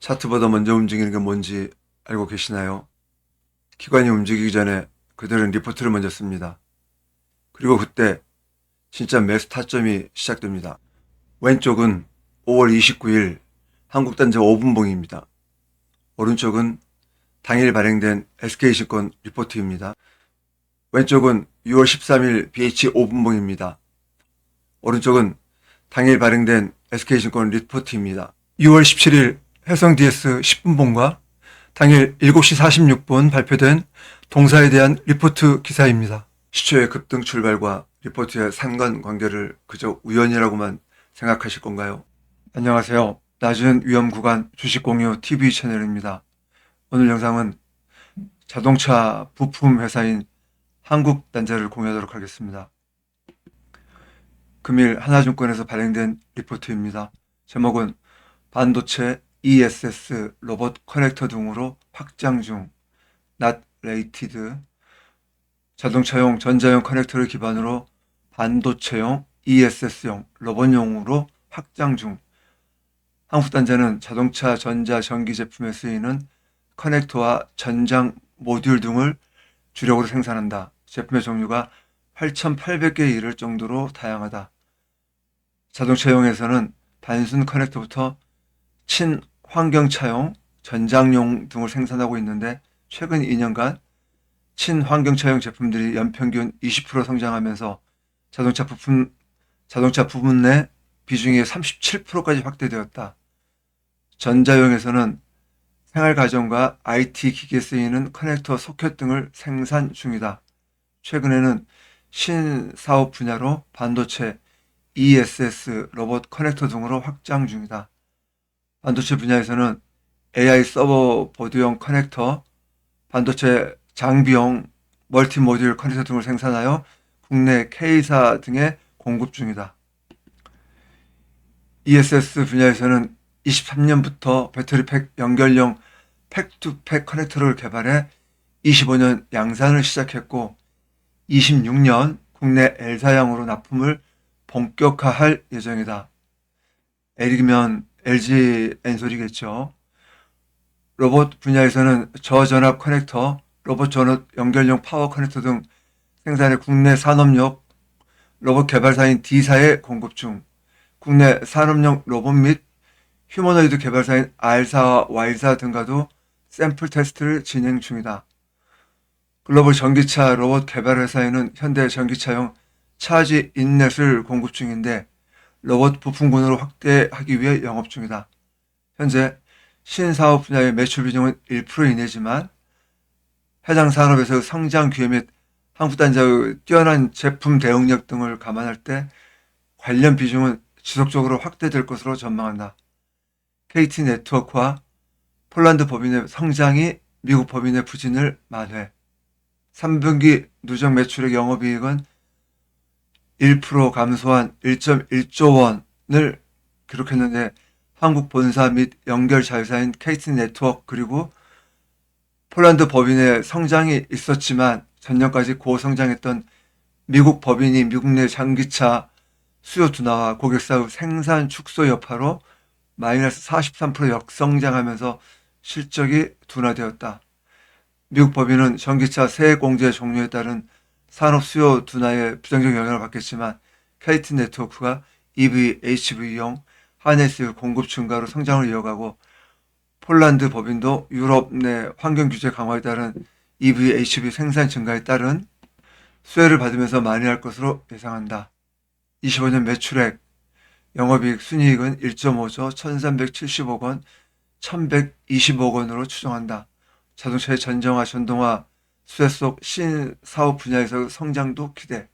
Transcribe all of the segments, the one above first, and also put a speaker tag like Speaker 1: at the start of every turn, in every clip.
Speaker 1: 차트보다 먼저 움직이는 게 뭔지 알고 계시나요? 기관이 움직이기 전에 그들은 리포트를 먼저 씁니다. 그리고 그때 진짜 매수 타점이 시작됩니다. 왼쪽은 5월 29일 한국단지 5분봉입니다. 오른쪽은 당일 발행된 SK증권 리포트입니다. 왼쪽은 6월 13일 BH 5분봉입니다. 오른쪽은 당일 발행된 SK증권 리포트입니다. 6월 17일 해성 DS 10분봉과 당일 7시 46분 발표된 동사에 대한 리포트 기사입니다. 시초의 급등 출발과 리포트의 상관관계를 그저 우연이라고만 생각하실 건가요? 안녕하세요. 낮은 위험 구간 주식 공유 TV 채널입니다. 오늘 영상은 자동차 부품 회사인 한국단자를 공유하도록 하겠습니다. 금일 하나증권에서 발행된 리포트입니다. 제목은 반도체 ESS 로봇 커넥터 등으로 확장 중, not rated. 자동차용 전자용 커넥터를 기반으로 반도체용 ESS용 로봇용으로 확장 중. 한국단자는 자동차 전자 전기 제품에 쓰이는 커넥터와 전장 모듈 등을 주력으로 생산한다. 제품의 종류가 8,800개에 이를 정도로 다양하다. 자동차용에서는 단순 커넥터부터 친환경차용, 전장용 등을 생산하고 있는데 최근 2년간 친환경차용 제품들이 연평균 20% 성장하면서 자동차 부분 내 비중이 37%까지 확대되었다. 전자용에서는 생활가정과 IT 기기에 쓰이는 커넥터 소켓 등을 생산 중이다. 최근에는 신사업 분야로 반도체, ESS, 로봇 커넥터 등으로 확장 중이다. 반도체 분야에서는 AI 서버 보드용 커넥터, 반도체 장비용 멀티 모듈 커넥터 등을 생산하여 국내 K사 등에 공급 중이다. ESS 분야에서는 23년부터 배터리팩 연결용 팩투팩 커넥터를 개발해 25년 양산을 시작했고 26년 국내 L사양으로 납품을 본격화할 예정이다. L이면 LG 엔솔이겠죠. 로봇 분야에서는 저전압 커넥터, 로봇 전원 연결용 파워 커넥터 등 생산해 국내 산업용 로봇 개발사인 D사에 공급 중. 국내 산업용 로봇 및 휴머노이드 개발사인 R사와 Y사 등과도 샘플 테스트를 진행 중이다. 글로벌 전기차 로봇 개발 회사에는 현대 전기차용 차지 인넷을 공급 중인데 로봇 부품군으로 확대하기 위해 영업 중이다. 현재 신사업 분야의 매출 비중은 1% 이내지만 해당 산업에서의 성장 기회 및 한국단자의 뛰어난 제품 대응력 등을 감안할 때 관련 비중은 지속적으로 확대될 것으로 전망한다. KT 네트워크와 폴란드 법인의 성장이 미국 법인의 부진을 만회. 3분기 누적 매출액 영업이익은 1% 감소한 1.1조 원을 기록했는데 한국 본사 및 연결 자회사인 KT 네트워크 그리고 폴란드 법인의 성장이 있었지만 전년까지 고성장했던 미국 법인이 미국 내 전기차 수요 둔화와 고객사의 생산 축소 여파로 마이너스 43% 역성장하면서 실적이 둔화되었다. 미국 법인은 전기차 세액 공제 종료에 따른 산업 수요 둔화에 부정적 영향을 받겠지만 KT 네트워크가 EV, HV용 하네스 공급 증가로 성장을 이어가고 폴란드 법인도 유럽 내 환경 규제 강화에 따른 EV, HV 생산 증가에 따른 수혜를 받으면서 만회할 것으로 예상한다. 25년 매출액, 영업이익, 순이익은 1.5조 1370억 원, 1120억 원으로 추정한다. 자동차의 전정화, 전동화, 수혜 속 신사업 분야에서 성장도 기대.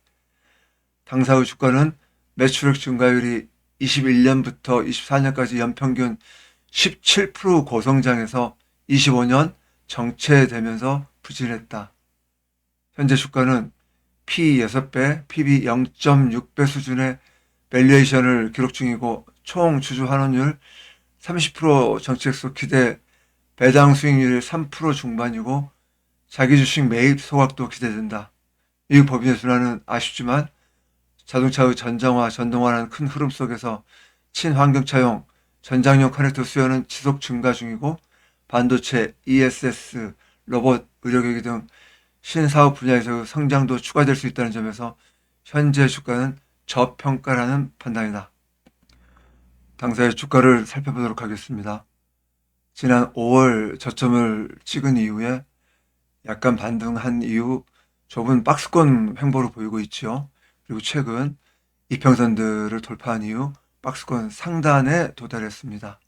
Speaker 1: 당사의 주가는 매출액 증가율이 21년부터 24년까지 연평균 17% 고성장해서 25년 정체되면서 부진했다. 현재 주가는 P 6배, PB 0.6배 수준의 밸류에이션을 기록 중이고 총 주주 환원율 30% 정책속 기대, 배당 수익률이 3% 중반이고 자기 주식 매입 소각도 기대된다. 미국 법인의 순환은 아쉽지만 자동차의 전장화, 전동화라는 큰 흐름 속에서 친환경차용, 전장용 커넥터 수요는 지속 증가 중이고 반도체, ESS, 로봇, 의료기기 등 신사업 분야에서 성장도 추가될 수 있다는 점에서 현재 주가는 저평가라는 판단이다. 당사의 주가를 살펴보도록 하겠습니다. 지난 5월 저점을 찍은 이후에 약간 반등한 이후 좁은 박스권 횡보를 보이고 있죠. 그리고 최근 이평선들을 돌파한 이후 박스권 상단에 도달했습니다.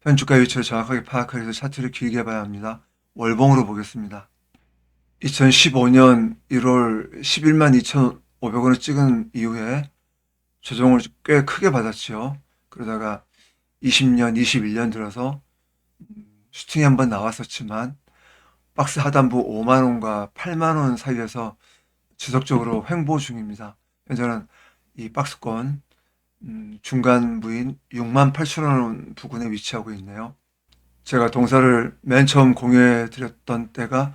Speaker 1: 현 주가 위치를 정확하게 파악하기 위해서 차트를 길게 봐야 합니다. 월봉으로 보겠습니다. 2015년 1월 11만 2,500원을 찍은 이후에 조정을 꽤 크게 받았죠. 그러다가 20년, 21년 들어서 슈팅이 한번 나왔었지만 박스 하단부 5만 원과 8만 원 사이에서 지속적으로 횡보 중입니다. 현재는 이 박스권 중간부인 6만 8천 원 부근에 위치하고 있네요. 제가 동사를 맨 처음 공유해 드렸던 때가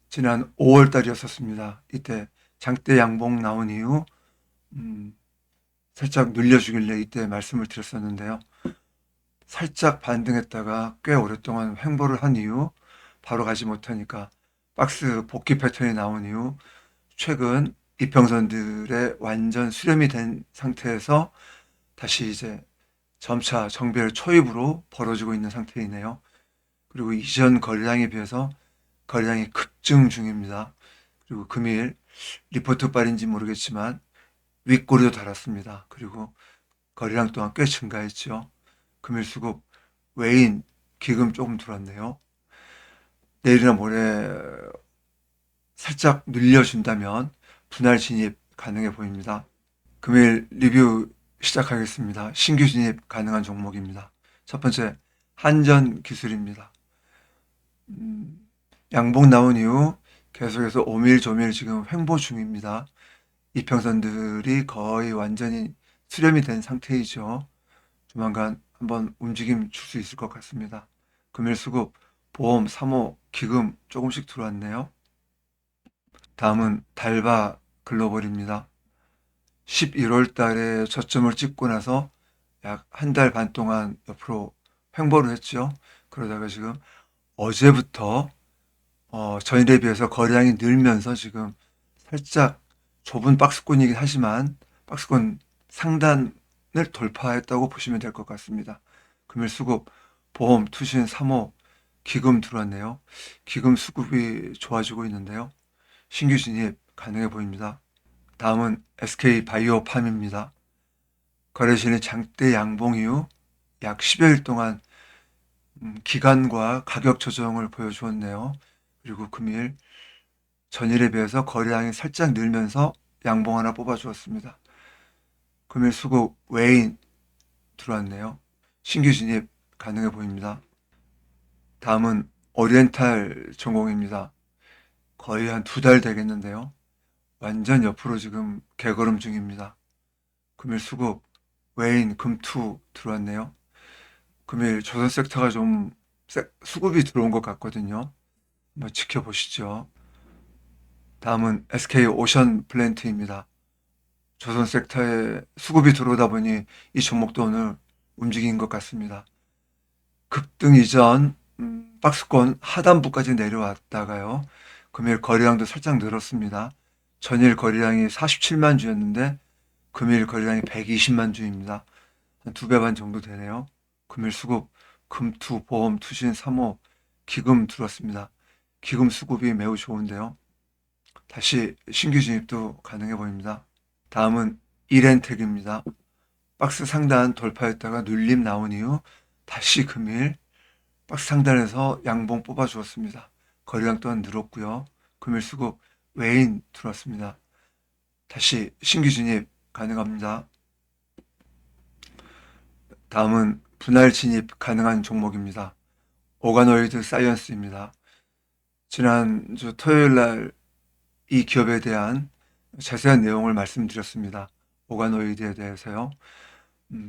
Speaker 1: 지난 5월 달이었었습니다. 이때 장대 양봉 나온 이후 살짝 눌려주길래 이때 말씀을 드렸었는데요. 살짝 반등했다가 꽤 오랫동안 횡보를 한 이후 바로 가지 못하니까 박스 복귀 패턴이 나온 이후 최근 이평선들의 완전 수렴이 된 상태에서 다시 이제 점차 정배열 초입으로 벌어지고 있는 상태이네요. 그리고 이전 거래량에 비해서 거래량이 급증 중입니다. 그리고 금일 리포트 발인지 모르겠지만 윗꼬리도 달았습니다. 그리고 거래량 또한 꽤 증가했죠. 금일 수급 외인 기금 조금 들어왔네요. 내일이나 모레 살짝 늘려준다면 분할 진입 가능해 보입니다. 금일 리뷰 시작하겠습니다. 신규 진입 가능한 종목입니다. 첫 번째, 한전 기술입니다. 양봉 나온 이후 계속해서 오밀조밀 지금 횡보 중입니다. 이평선들이 거의 완전히 수렴이 된 상태이죠. 조만간 한번 움직임 줄 수 있을 것 같습니다. 금일 수급, 보험, 사모, 기금 조금씩 들어왔네요. 다음은 달바 글로벌입니다. 11월 달에 저점을 찍고 나서 약 한 달 반 동안 옆으로 횡보를 했죠. 그러다가 지금 어제부터 전일에 비해서 거래량이 늘면서 지금 살짝 좁은 박스권이긴 하지만 박스권 상단을 돌파했다고 보시면 될 것 같습니다. 금일 수급, 보험, 투신, 사모, 기금 들어왔네요. 기금 수급이 좋아지고 있는데요. 신규 진입 가능해 보입니다. 다음은 SK바이오팜입니다. 거래실의 장대 양봉 이후 약 10여일 동안 기간과 가격 조정을 보여주었네요. 그리고 금일 전일에 비해서 거래량이 살짝 늘면서 양봉 하나 뽑아주었습니다. 금일 수급 외인 들어왔네요. 신규 진입 가능해 보입니다. 다음은 오리엔탈 전공입니다. 거의 한 2달 되겠는데요. 완전 옆으로 지금 개걸음 중입니다. 금일 수급 외인 금투 들어왔네요. 금일 조선 섹터가 좀 수급이 들어온 것 같거든요. 한번 지켜보시죠. 다음은 SK 오션 플랜트입니다. 조선 섹터에 수급이 들어오다 보니 이 종목도 오늘 움직인 것 같습니다. 급등 이전 박스권 하단부까지 내려왔다가요. 금일 거래량도 살짝 늘었습니다. 전일 거래량이 47만 주였는데 금일 거래량이 120만 주입니다. 한 2배 반 정도 되네요. 금일 수급, 금투, 보험, 투신, 사모, 기금 들어왔습니다. 기금 수급이 매우 좋은데요. 다시 신규 진입도 가능해 보입니다. 다음은 이렌텍입니다. 박스 상단 돌파했다가 눌림 나온 이후 다시 금일 박스 상단에서 양봉 뽑아 주었습니다. 거래량 또한 늘었고요. 금일 수급 외인 들어왔습니다. 다시 신규 진입 가능합니다. 다음은 분할 진입 가능한 종목입니다. 오가노이드 사이언스입니다. 지난주 토요일 날 이 기업에 대한 자세한 내용을 말씀드렸습니다. 오가노이드에 대해서요.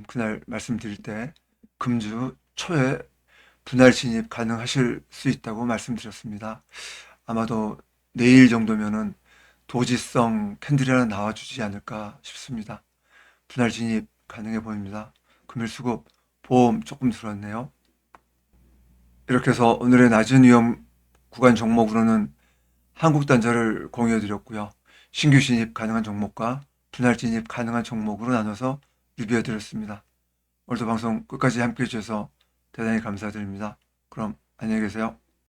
Speaker 1: 그날 말씀드릴 때 금주 초에 분할 진입 가능하실 수 있다고 말씀드렸습니다. 아마도 내일 정도면은 도지성 캔들이 하나 나와주지 않을까 싶습니다. 분할 진입 가능해 보입니다. 금일 수급 보험 조금 들었네요. 이렇게 해서 오늘의 낮은 위험 구간 종목으로는 한국단자를 공유해 드렸고요. 신규 진입 가능한 종목과 분할 진입 가능한 종목으로 나눠서 리뷰해 드렸습니다. 오늘도 방송 끝까지 함께 해주셔서 대단히 감사드립니다. 그럼 안녕히 계세요.